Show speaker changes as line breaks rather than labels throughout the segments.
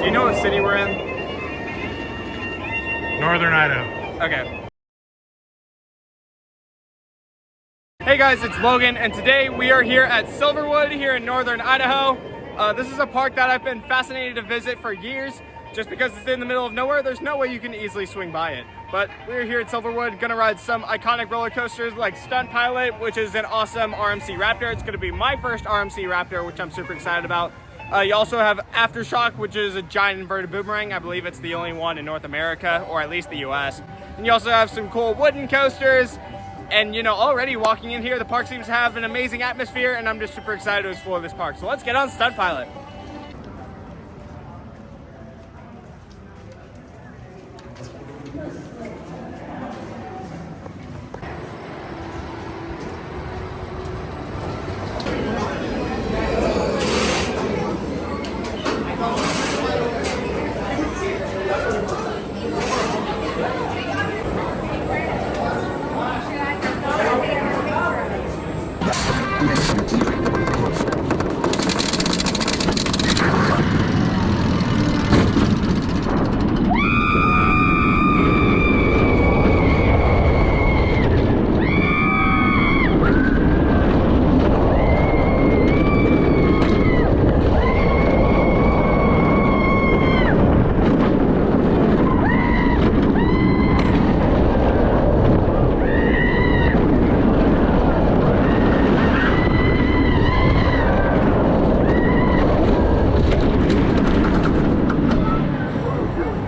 you know what city we're in?
Northern Idaho.
Okay. Hey guys, it's Logan, and today we are here at Silverwood here in Northern Idaho. This is a park that I've been fascinated to visit for years. Just because it's in the middle of nowhere, there's no way you can easily swing by it. But we're here at Silverwood, gonna ride some iconic roller coasters like Stunt Pilot, which is an awesome RMC Raptor. It's gonna be my first RMC Raptor, which I'm super excited about. You also have Aftershock, which is a giant inverted boomerang. I believe it's the only one in North America, or at least the US. And you also have some cool wooden coasters. And you know, already walking in here, the park seems to have an amazing atmosphere, and I'm just super excited to explore this park. So let's get on Stunt Pilot.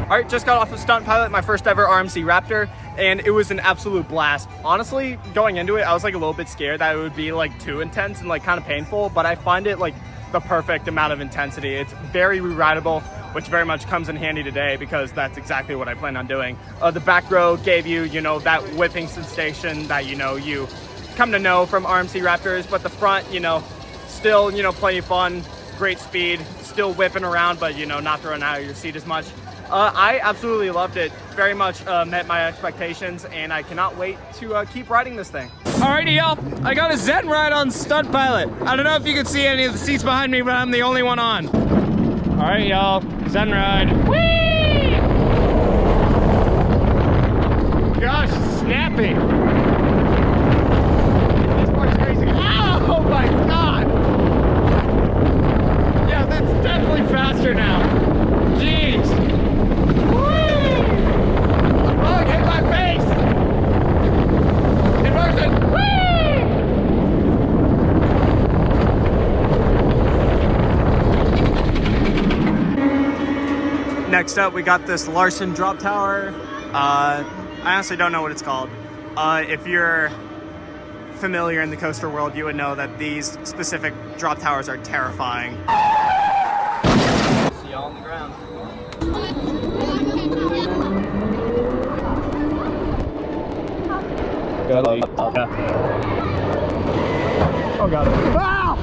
Alright, just got off of Stunt Pilot, my first ever RMC Raptor, and it was an absolute blast. Honestly, going into it, I was like a little bit scared that it would be like too intense and like kind of painful, but I find it like the perfect amount of intensity. It's very re-rideable, which very much comes in handy today because that's exactly what I plan on doing. The back row gave you, you know, that whipping sensation that, you know, you come to know from RMC Raptors, but the front, you know, still, you know, plenty of fun, great speed, still whipping around, but, you know, not throwing out of your seat as much. I absolutely loved it. Very much met my expectations, and I cannot wait to keep riding this thing. Alrighty, y'all. I got a Zen ride on Stunt Pilot. I don't know if you can see any of the seats behind me, but I'm the only one on. Alright, y'all. Zen ride. Whee! Gosh, snappy. This part's crazy. Oh my god! Yeah, that's definitely faster now. Jeez. Oh, it hit my face! Inversion! Whee! Next up, we got this Larson drop tower. I honestly don't know what it's called. If you're familiar in the coaster world, you would know that these specific drop towers are terrifying. See y'all on the ground. Yeah. Oh god. Ah!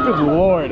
Good lord.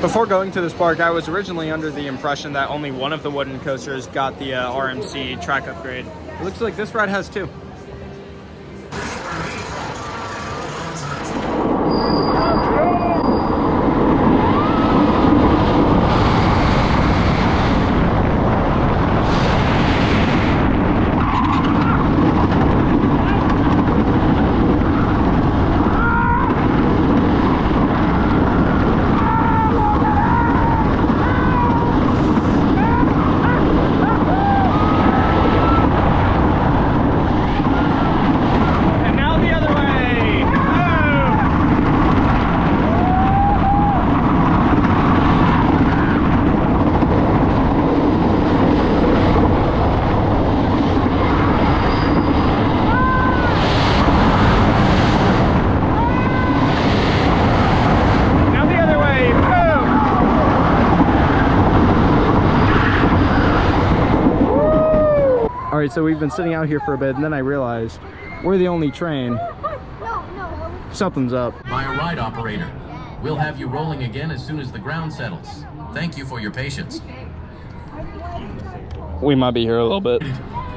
Before going to this park, I was originally under the impression that only one of the wooden coasters got the RMC track upgrade. It looks like this ride has two. so we've been sitting out here for a bit, and then I realized we're the only train. Something's up.
By a ride operator. We'll have you rolling again as soon as the ground settles. Thank you for your patience.
We might be here a little bit.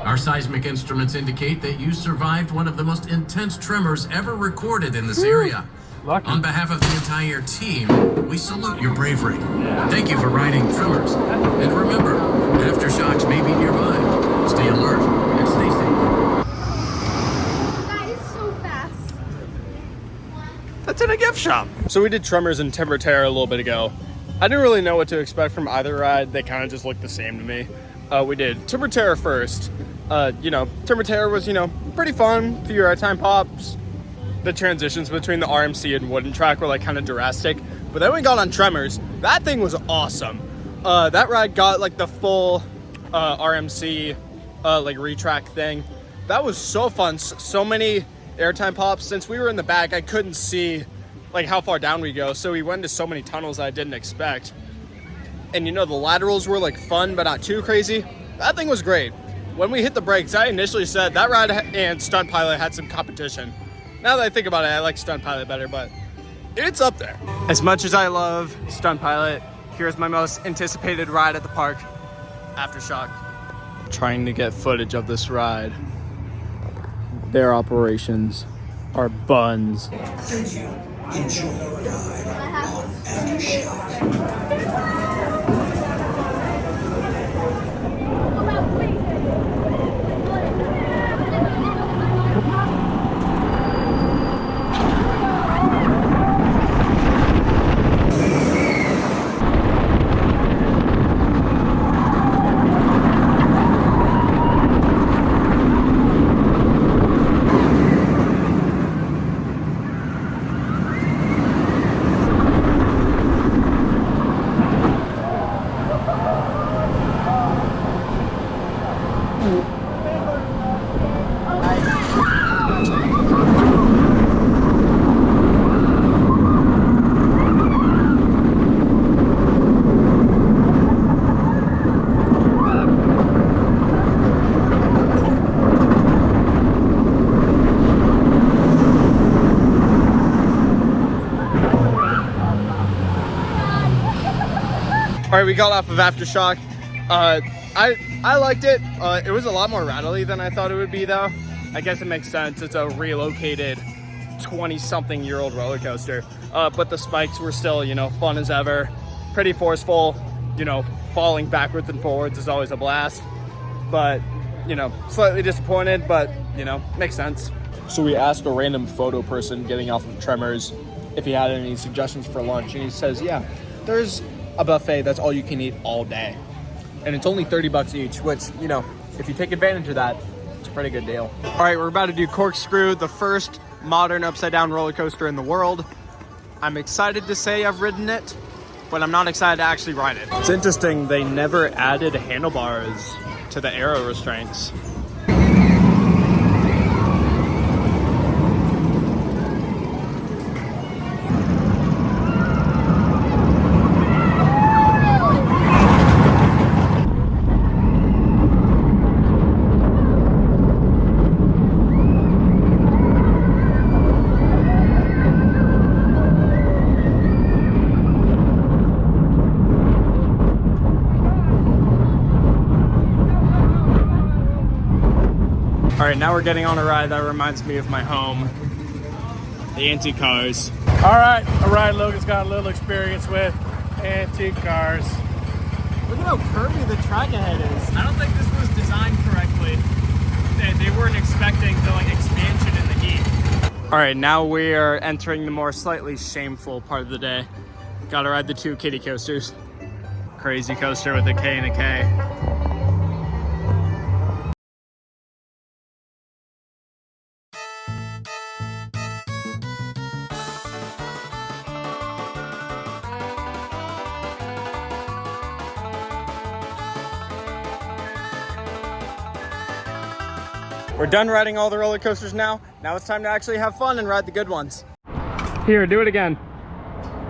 Our seismic instruments indicate that you survived one of the most intense tremors ever recorded in this area.
Lucky.
On behalf of the entire team, we salute your bravery. Thank you for riding Tremors. And remember, aftershocks may be nearby. Stay alert and stay safe.
That is so fast.
That's in a gift shop. So we did Tremors and Timber Terror a little bit ago. I didn't really know what to expect from either ride. They kind of just looked the same to me. We did Timber Terror first. Timber Terror was, pretty fun. A few airtime pops. The transitions between the RMC and wooden track were like kind of drastic. But then we got on Tremors. That thing was awesome. That ride got like the full RMC like retrack thing. That was so fun. So many airtime pops. Since we were in the back, I couldn't see like how far down we go. So we went into so many tunnels I didn't expect. And the laterals were like fun, but not too crazy. That thing was great. When we hit the brakes, I initially said that ride and Stunt Pilot had some competition. Now that I think about it, I like Stunt Pilot better, but it's up there. As much as I love Stunt Pilot, here's my most anticipated ride at the park, Aftershock. Trying to get footage of this ride. Their operations are buns.
Enjoy your ride on Aftershock.
All right, we got off of Aftershock. I liked it. It was a lot more rattly than I thought it would be, though. I guess it makes sense. It's a relocated 20-something-year-old roller coaster. But the spikes were still, fun as ever. Pretty forceful. Falling backwards and forwards is always a blast. But, slightly disappointed, but, makes sense. So we asked a random photo person getting off of Tremors if he had any suggestions for lunch, and he says, yeah, there's a buffet that's all you can eat all day. And it's only $30 each, which, if you take advantage of that, it's a pretty good deal. All right, we're about to do Corkscrew, the first modern upside-down roller coaster in the world. I'm excited to say I've ridden it, but I'm not excited to actually ride it. It's interesting, they never added handlebars to the aero restraints. All right, now we're getting on a ride that reminds me of my home, the antique cars.
All right, a ride Logan's got a little experience with, antique cars.
Look at how curvy the track ahead is. I don't think this was designed correctly. They weren't expecting the expansion in the heat. All right, now we are entering the more slightly shameful part of the day. Gotta ride the two kiddie coasters. Crazy coaster with a K and a K. We're done riding all the roller coasters now. Now it's time to actually have fun and ride the good ones. Here, do it again.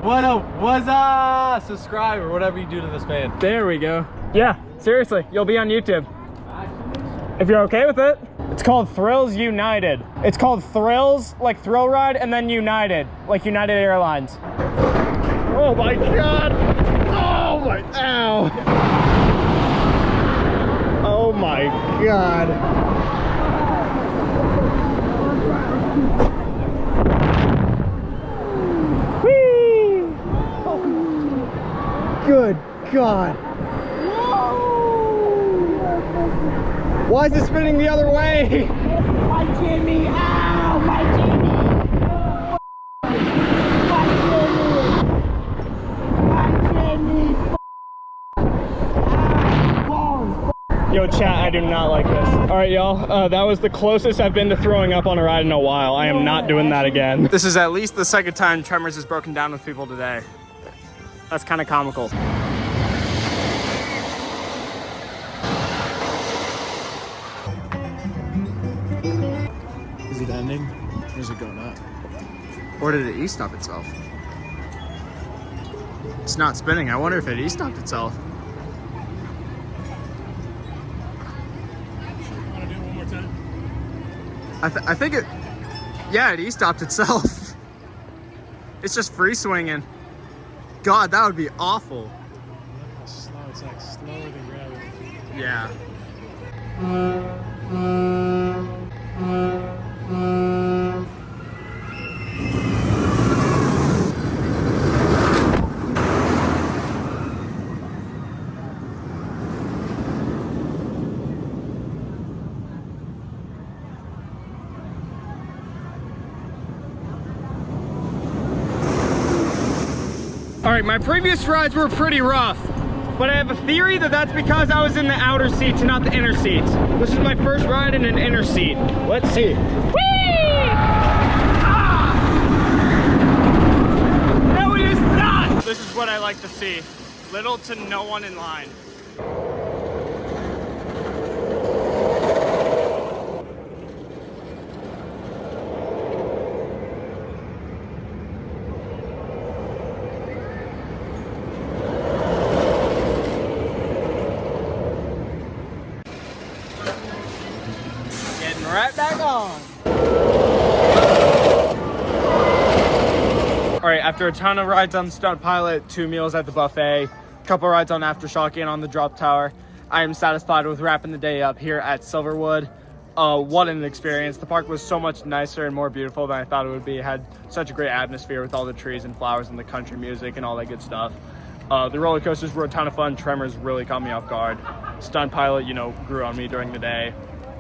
What up? What's up? Subscribe or whatever you do to this man.
There we go. Yeah, seriously, you'll be on YouTube. If you're okay with it. It's called Thrills United. It's called Thrills, like Thrill Ride, and then United, like United Airlines. Oh my God. Oh my, ow. Oh my God. Whee! Good God. Why is it spinning the other way?
My Jimmy! Ow! My Jimmy! My Jimmy!
Yo, chat, I do not like this. All right, y'all, that was the closest I've been to throwing up on a ride in a while. I am not doing that again. This is at least the second time Tremors has broken down with people today. That's kind of comical.
Is it ending or is it going up?
Or did it e-stop itself? It's not spinning. I wonder if it e-stopped itself.
Want to do it one more time?
I think it, yeah, it e-stopped itself. It's just free swinging. God, that would be awful.
Look how slow. It's like slower than gravity.
Yeah. All right, my previous rides were pretty rough, but I have a theory that that's because I was in the outer seats and not the inner seats. This is my first ride in an inner seat. Let's see. Whee! Ah! No, it is not! This is what I like to see. Little to no one in line. Right back on. All right, after a ton of rides on Stunt Pilot, 2 meals at the buffet, a couple rides on Aftershock and on the drop tower, I am satisfied with wrapping the day up here at Silverwood. What an experience. The park was so much nicer and more beautiful than I thought it would be. It had such a great atmosphere with all the trees and flowers and the country music and all that good stuff. The roller coasters were a ton of fun. Tremors really caught me off guard. Stunt Pilot, you know, grew on me during the day.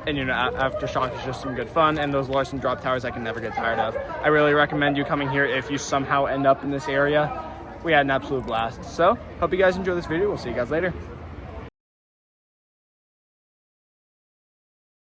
And, you know, Aftershock is just some good fun, and those Larson drop towers I can never get tired of. I really recommend you coming here if you somehow end up in this area. We had an absolute blast. So, hope you guys enjoy this video. We'll see you guys later.